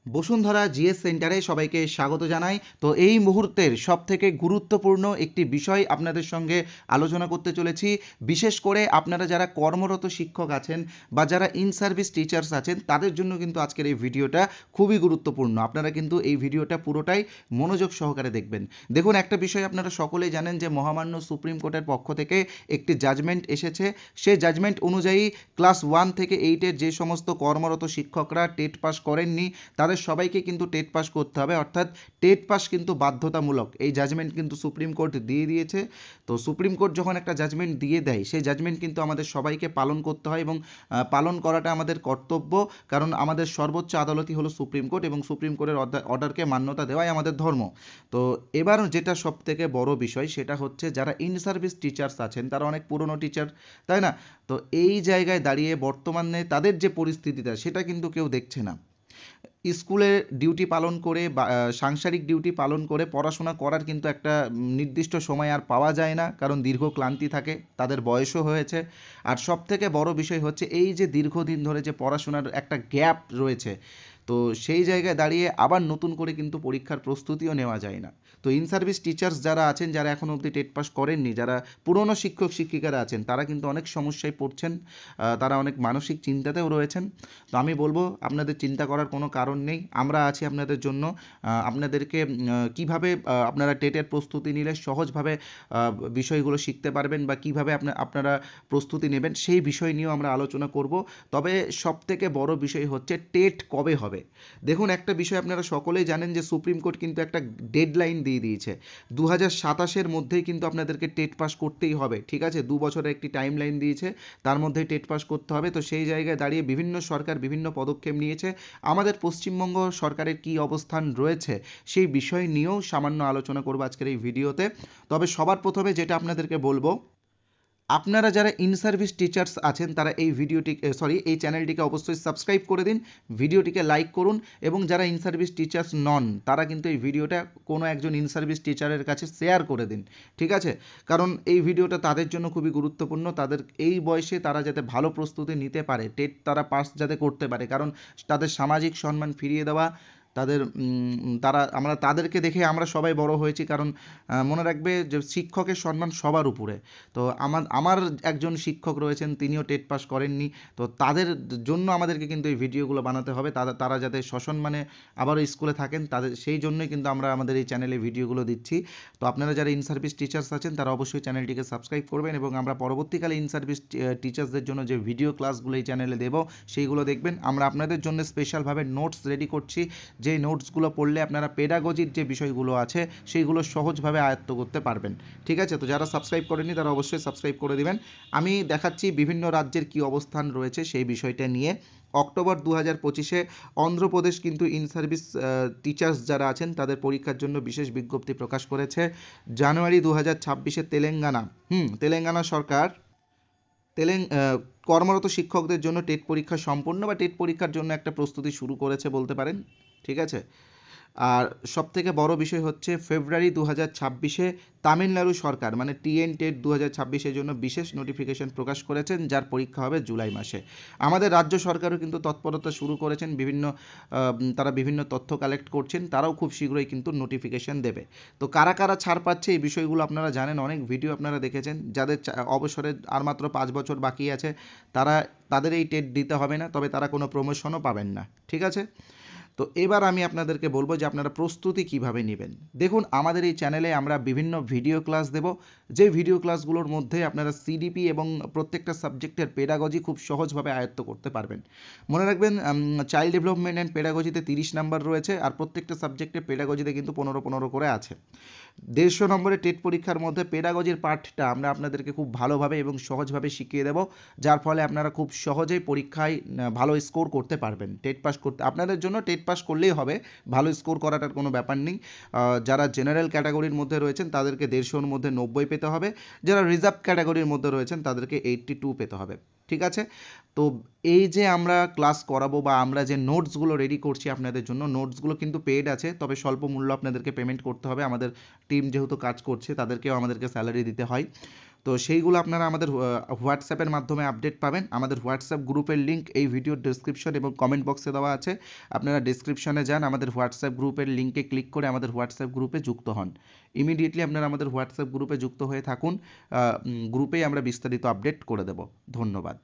Bashundhara GS সেন্টারে সবাইকে স্বাগত জানাই। তো এই মুহূর্তের সবথেকে গুরুত্বপূর্ণ একটি বিষয় আপনাদের সঙ্গে আলোচনা করতে চলেছি। বিশেষ করে আপনারা যারা কর্মরত শিক্ষক আছেন বা যারা ইন সার্ভিস টিচার্স আছেন তাদের জন্য কিন্তু আজকের এই ভিডিওটা খুবই গুরুত্বপূর্ণ। আপনারা কিন্তু এই ভিডিওটা পুরোটাই মনোযোগ সহকারে দেখবেন। দেখুন, একটা বিষয় আপনারা সকলেই জানেন যে মহামান্য সুপ্রিম কোর্টের পক্ষ থেকে একটি জাজমেন্ট এসেছে। সেই জাজমেন্ট অনুযায়ী ক্লাস 1 থেকে 8-এর যে সমস্ত কর্মরত শিক্ষকরা টেট পাস করেননি তাদের সবাইকে কিন্তু টেট পাস করতে হবে, অর্থাৎ টেট পাস কিন্তু বাধ্যতামূলক। এই জাজমেন্ট কিন্তু সুপ্রিম কোর্ট দিয়ে দিয়েছে। তো সুপ্রিম কোর্ট যখন একটা জাজমেন্ট দিয়ে দেয় সেই জাজমেন্ট কিন্তু আমাদের সবাইকে পালন করতে হয় এবং পালন করাটা আমাদের কর্তব্য, কারণ আমাদের সর্বোচ্চ আদালতই হলো সুপ্রিম কোর্ট এবং সুপ্রিম কোর্টের অর্ডারকে মান্যতা দেওয়াই আমাদের ধর্ম। তো এবার যেটা সব থেকে বড় বিষয় সেটা হচ্ছে যারা ইন সার্ভিস টিচার্স আছেন তারা অনেক পুরনো টিচার, তাই না? তো এই জায়গায় দাঁড়িয়ে বর্তমানে তাদের যে পরিস্থিতিটা সেটা কিন্তু কেউ দেখছে না। স্কুলে ডিউটি পালন করে বা সাংসারিক ডিউটি পালন করে পড়াশোনা করার কিন্তু একটা নির্দিষ্ট সময় আর পাওয়া যায় না, কারণ দীর্ঘ ক্লান্তি থাকে, তাদের বয়সও হয়েছে। আর সব থেকে বড় বিষয় হচ্ছে এই যে দীর্ঘদিন ধরে যে পড়াশোনার একটা গ্যাপ রয়েছে, তো সেই জায়গায় দাঁড়িয়ে আবার নতুন করে কিন্তু পরীক্ষার প্রস্তুতিও নেওয়া যায় না। তো ইন সার্ভিস টিচার্স যারা আছেন, যারা এখনও অবধি টেট পাস করেননি, যারা পুরনো শিক্ষক শিক্ষিকারা আছেন তারা কিন্তু অনেক সমস্যায় পড়ছেন, তারা অনেক মানসিক চিন্তাতেও রয়েছেন। তো আমি বলবো আপনাদের চিন্তা করার কোনো কারণ নেই, আমরা আছি আপনাদের জন্য। আপনাদেরকে কিভাবে আপনারা টেটের প্রস্তুতি নিলে সহজভাবে বিষয়গুলো শিখতে পারবেন বা কিভাবে আপনারা প্রস্তুতি নেবেন সেই বিষয় নিয়েও আমরা আলোচনা করব। তবে সবথেকে বড় বিষয় হচ্ছে টেট কবে হবে। দেখুন, একটা বিষয় আপনারা সকলেই জানেন যে সুপ্রিম কোর্ট কিন্তু একটা ডেডলাইন দিয়ে দিয়েছে। 2027-এর মধ্যেই কিন্তু আপনাদেরকে টেট পাস করতেই হবে, ঠিক আছে? 2 বছরের একটি টাইম লাইন দিয়েছে, তার মধ্যেই টেট পাস করতে হবে। তো সেই জায়গায় দাঁড়িয়ে বিভিন্ন সরকার বিভিন্ন পদক্ষেপ নিয়েছে। আমাদের পশ্চিমবঙ্গ সরকারের কী অবস্থান রয়েছে সেই বিষয় নিয়েও সামান্য আলোচনা করব আজকের এই ভিডিওতে। তবে সবার প্রথমে যেটা আপনাদেরকে বলবো, আপনারা যারা ইন সার্ভিস টিচার্স আছেন তারা এই চ্যানেলটিকে অবশ্যই সাবস্ক্রাইব করে দিন, ভিডিওটিকে লাইক করুন এবং যারা ইন সার্ভিস টিচার্স নন তারা কিন্তু এই ভিডিওটা কোনো একজন ইন সার্ভিস টিচারের কাছে শেয়ার করে দিন, ঠিক আছে? কারণ এই ভিডিওটা তাদের জন্য খুবই গুরুত্বপূর্ণ, তাদের এই বয়সে তারা যাতে ভালো প্রস্তুতি নিতে পারে, টেট তারা পাস যাতে করতে পারে, কারণ তাদের সামাজিক সম্মান ফিরিয়ে দেওয়া, তাদের আমরা তাদেরকে দেখে আমরা সবাই বড় হয়েছি, কারণ মনে রাখবে যে শিক্ষকের সম্মান সবার উপরে। তো আমার একজন শিক্ষক রয়েছেন, তিনিও টেট পাস করেননি। তো তাদের জন্য আমাদেরকে কিন্তু এই ভিডিওগুলো বানাতে হবে, তারা যাতে সসম্মানে আবারও স্কুলে থাকেন, তাদের সেই জন্যই কিন্তু আমরা আমাদের এই চ্যানেলে ভিডিওগুলো দিচ্ছি। তো আপনারা যারা ইন সার্ভিস টিচার্স আছেন তারা অবশ্যই চ্যানেলটিকে সাবস্ক্রাইব করবেন এবং আমরা পরবর্তীকালে ইন সার্ভিস টিচার্সদের জন্য যে ভিডিও ক্লাসগুলো এই চ্যানেলে দেবো সেইগুলো দেখবেন। আমরা আপনাদের জন্য স্পেশালভাবে নোটস রেডি করছি, যেই নোটসগুলো পড়লে আপনারা পেডাগজির যে বিষয়গুলো আছে সেইগুলো সহজভাবে আয়ত্ত করতে পারবেন, ঠিক আছে? তো যারা সাবস্ক্রাইব করেনি তারা অবশ্যই সাবস্ক্রাইব করে দিবেন। আমি দেখাচ্ছি বিভিন্ন রাজ্যের কি অবস্থান রয়েছে সেই বিষয়টা নিয়ে। অক্টোবর 2025-এ অন্ধ্রপ্রদেশ কিন্তু ইন সার্ভিস টিচার্স যারা আছেন তাদের পরীক্ষার জন্য বিশেষ বিজ্ঞপ্তি প্রকাশ করেছে। জানুয়ারি 2026-এ তেলেঙ্গানা সরকার কর্মরত শিক্ষকদের জন্য টেট পরীক্ষা সম্পূর্ণ বা টেট পরীক্ষার জন্য একটা প্রস্তুতি শুরু করেছে বলতে পারেন, ঠিক আছে? আর সবথেকে বড় বিষয় হচ্ছে ফেব্রুয়ারি 2026-এ তামিলনাড়ু সরকার মানে টিএন টেট 2026-এর জন্য বিশেষ নোটিফিকেশন প্রকাশ করেছেন, যার পরীক্ষা হবে জুলাই মাসে। আমাদের রাজ্য সরকারও কিন্তু তৎপরতা শুরু করেছেন, তারা বিভিন্ন তথ্য কালেক্ট করছেন, তারাও খুব শীঘ্রই কিন্তু নোটিফিকেশন দেবে। তো কারা কারা ছাড় পাচ্ছে এই বিষয়গুলো আপনারা জানেন, অনেক ভিডিও আপনারা দেখেছেন। যাদের অবসরে আর মাত্র 5 বছর বাকি আছে তাদের এই টেট দিতে হবে না, তবে তারা কোনো প্রমোশনও পাবেন না, ঠিক আছে? তো এবার আমি আপনাদেরকে বলবো যে আপনারা প্রস্তুতি কিভাবে নেবেন। দেখুন, আমাদের এই চ্যানেলে আমরা বিভিন্ন ভিডিও ক্লাস দেব, যে ভিডিও ক্লাসগুলোর মধ্যে আপনারা সিডিপি এবং প্রত্যেকটা সাবজেক্টের পেডাগজি খুব সহজভাবে আয়ত্ত করতে পারবেন। মনে রাখবেন, চাইল্ড ডেভেলপমেন্ট অ্যান্ড পেডাগজিতে 30 নাম্বার রয়েছে আর প্রত্যেকটা সাবজেক্টে পেডাগজিতে কিন্তু 15 করে আছে। 150 নম্বরের টেট পরীক্ষার মধ্যে পেডাগজির পার্টটা আমরা আপনাদেরকে খুব ভালোভাবে এবং সহজভাবে শিখিয়ে দেব, যার ফলে আপনারা খুব সহজেই পরীক্ষায় ভালো স্কোর করতে পারবেন। টেট পাস করতে আপনাদের জন্য টেট পাস করলেই হবে, ভালো স্কোর করাটার কোনো ব্যাপার নেই। যারা জেনারেল ক্যাটাগরির মধ্যে রয়েছেন তাদেরকে 150-র মধ্যে 90 পেতে হবে, যারা রিজার্ভ ক্যাটাগরির মধ্যে রয়েছেন তাদেরকে 82 পেতে হবে, ঠিক আছে? তো এই যে আমরা ক্লাস করাবো বা আমরা যে নোটসগুলো রেডি করছি আপনাদের জন্য, নোটসগুলো কিন্তু পেড আছে, তবে স্বল্প মূল্য আপনাদেরকে পেমেন্ট করতে হবে। আমাদের টিম যেহেতু কাজ করছে তাদেরকেও আমাদেরকে স্যালারি দিতে হয়। তো সেইগুলো আপনারা আমাদের হোয়াটসঅ্যাপের মাধ্যমে আপডেট পাবেন। আমাদের হোয়াটসঅ্যাপ গ্রুপের লিঙ্ক এই ভিডিওর ডেসক্রিপশন এবং কমেন্ট বক্সে দেওয়া আছে। আপনারা ডেসক্রিপশনে যান, আমাদের হোয়াটসঅ্যাপ গ্রুপের লিঙ্কে ক্লিক করে আমাদের হোয়াটসঅ্যাপ গ্রুপে যুক্ত হন। ইমিডিয়েটলি আপনারা আমাদের হোয়াটসঅ্যাপ গ্রুপে যুক্ত হয়ে থাকুন। গ্রুপেই আমরা বিস্তারিত আপডেট করে দেব। ধন্যবাদ।